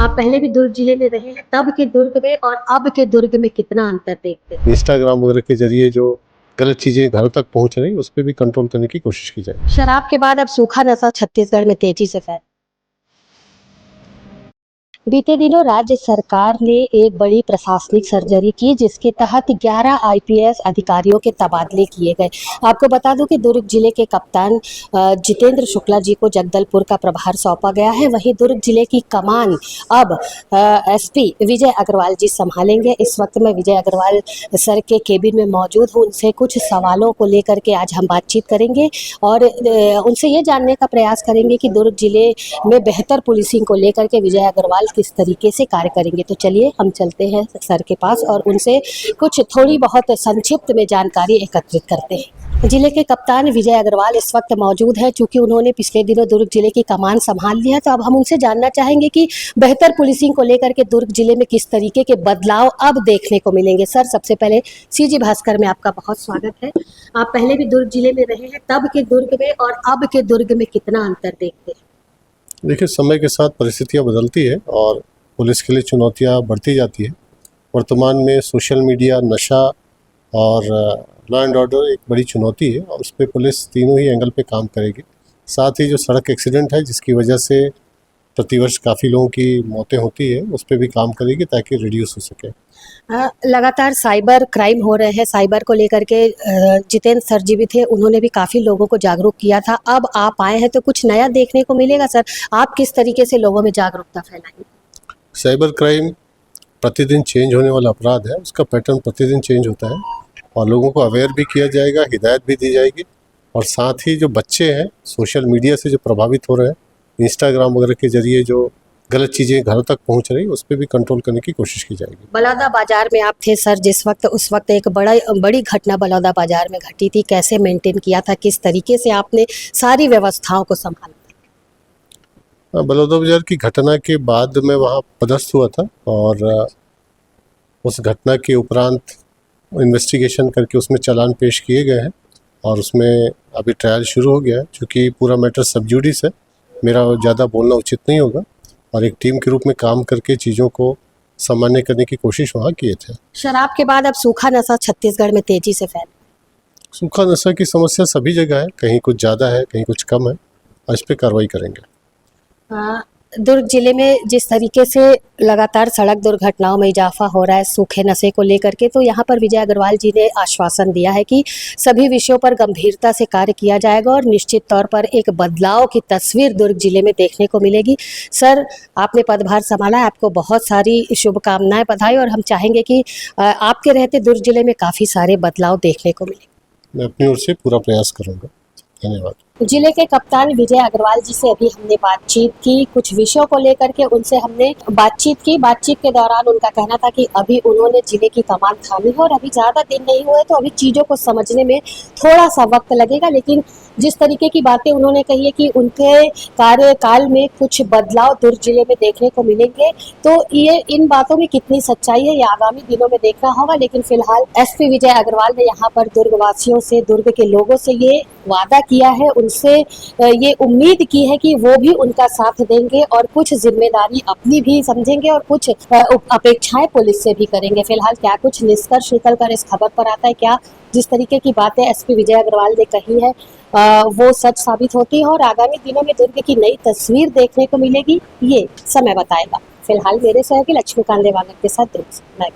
आप पहले भी दुर्ग जिले में रहे हैं, तब के दुर्ग में और अब के दुर्ग में कितना अंतर देखते हैं? इंस्टाग्राम वगैरह के जरिए जो गलत चीजें घरों तक पहुंच रही, उस पर भी कंट्रोल करने की कोशिश की जाए। शराब के बाद अब सूखा नशा छत्तीसगढ़ में तेजी से फैल। बीते दिनों राज्य सरकार ने एक बड़ी प्रशासनिक सर्जरी की, जिसके तहत 11 आईपीएस अधिकारियों के तबादले किए गए। आपको बता दूं कि दुर्ग जिले के कप्तान जितेंद्र शुक्ला जी को जगदलपुर का प्रभार सौंपा गया है। वहीं दुर्ग जिले की कमान अब एसपी विजय अग्रवाल जी संभालेंगे। इस वक्त मैं विजय अग्रवाल सर के केबिन में मौजूद हूँ। उनसे कुछ सवालों को लेकर के आज हम बातचीत करेंगे और उनसे ये जानने का प्रयास करेंगे कि दुर्ग जिले में बेहतर पुलिसिंग को लेकर के विजय अग्रवाल किस तरीके से कार्य करेंगे। तो चलिए हम चलते हैं सर के पास और उनसे कुछ थोड़ी बहुत संक्षिप्त में जानकारी एकत्रित करते हैं। जिले के कप्तान विजय अग्रवाल इस वक्त मौजूद है। चूंकि उन्होंने पिछले दिनों दुर्ग जिले की कमान संभाल लिया, तो अब हम उनसे जानना चाहेंगे कि बेहतर पुलिसिंग को लेकर के दुर्ग जिले में किस तरीके के बदलाव अब देखने को मिलेंगे। सर, सबसे पहले सीजी भास्कर में आपका बहुत स्वागत है। आप पहले भी दुर्ग जिले में रहे हैं, तब के दुर्ग में और अब के दुर्ग में कितना अंतर देखते हैं? देखिए, समय के साथ परिस्थितियां बदलती है और पुलिस के लिए चुनौतियां बढ़ती जाती है। वर्तमान में सोशल मीडिया, नशा और लॉ एंड ऑर्डर एक बड़ी चुनौती है और उस पर पुलिस तीनों ही एंगल पे काम करेगी। साथ ही जो सड़क एक्सीडेंट है, जिसकी वजह से प्रतिवर्ष काफ़ी लोगों की मौतें होती है, उस पर भी काम करेगी ताकि रिड्यूस हो सके। लगातार साइबर क्राइम हो रहे हैं। साइबर को लेकर के जितेंद्र सर जी भी थे, उन्होंने भी काफ़ी लोगों को जागरूक किया था। अब आप आए हैं तो कुछ नया देखने को मिलेगा। सर, आप किस तरीके से लोगों में जागरूकता फैलाएंगे? साइबर क्राइम प्रतिदिन चेंज होने वाला अपराध है, उसका पैटर्न प्रतिदिन चेंज होता है और लोगों को अवेयर भी किया जाएगा, हिदायत भी दी जाएगी। और साथ ही जो बच्चे हैं, सोशल मीडिया से जो प्रभावित हो रहे हैं, इंस्टाग्राम वगैरह के जरिए जो गलत चीज़ें घरों तक पहुंच रही, उस पर भी कंट्रोल करने की कोशिश की जाएगी। बलौदा बाजार में आप थे सर जिस वक्त, उस वक्त एक बड़ी घटना बलौदा बाजार में घटी थी। कैसे मेंटेन किया था, किस तरीके से आपने सारी व्यवस्थाओं को संभाला? बलौदा बाजार की घटना के बाद मैं वहाँ पदस्थ हुआ था और उस घटना के उपरांत इन्वेस्टिगेशन करके उसमें चालान पेश किए गए हैं और उसमें अभी ट्रायल शुरू हो गया है। चूँकि पूरा मैटर सब जुडिस है, मेरा ज़्यादा बोलना उचित नहीं होगा और एक टीम के रूप में काम करके चीज़ों को सामान्य करने की कोशिश वहाँ किए थे। शराब के बाद अब सूखा नशा छत्तीसगढ़ में तेजी से फैल। सूखा नशा की समस्या सभी जगह है, कहीं कुछ ज़्यादा है, कहीं कुछ कम है। इस पर कार्रवाई करेंगे। दुर्ग जिले में जिस तरीके से लगातार सड़क दुर्घटनाओं में इजाफा हो रहा है सूखे नशे को लेकर के, तो यहाँ पर विजय अग्रवाल जी ने आश्वासन दिया है कि सभी विषयों पर गंभीरता से कार्य किया जाएगा और निश्चित तौर पर एक बदलाव की तस्वीर दुर्ग जिले में देखने को मिलेगी। सर, आपने पदभार संभाला है, आपको बहुत सारी शुभकामनाएं, बधाई, और हम चाहेंगे कि आपके रहते दुर्ग जिले में काफ़ी सारे बदलाव देखने को मिले। मैं अपनी ओर से पूरा प्रयास करूँगा। धन्यवाद। जिले के कप्तान विजय अग्रवाल जी से अभी हमने बातचीत की, कुछ विषयों को लेकर के उनसे हमने बातचीत की। बातचीत के दौरान उनका कहना था कि अभी उन्होंने जिले की कमान थामी है और अभी ज़्यादा दिन नहीं हुए, तो अभी चीज़ों को समझने में थोड़ा सा वक्त लगेगा। लेकिन जिस तरीके की बातें उन्होंने कही है कि उनके कार्यकाल में कुछ बदलाव दुर्ग जिले में देखने को मिलेंगे, तो ये इन बातों में कितनी सच्चाई है, ये आगामी दिनों में देखना होगा। लेकिन फिलहाल एसपी विजय अग्रवाल ने यहाँ पर दुर्ग वासियों से, दुर्ग के लोगों से ये वादा किया है, उनसे ये उम्मीद की है कि वो भी उनका साथ देंगे और कुछ जिम्मेदारी अपनी भी समझेंगे और कुछ अपेक्षाएं पुलिस से भी करेंगे। फिलहाल क्या कुछ निष्कर्ष निकल कर इस खबर पर आता है, क्या जिस तरीके की बातें एसपी विजय अग्रवाल ने कही है वो सच साबित होती है और आगामी दिनों में दुर्ग की नई तस्वीर देखने को मिलेगी, ये समय बताएगा। फिलहाल मेरे सहयोगी लक्ष्मीकांत देवांगन के साथ दुर्ग से मैं।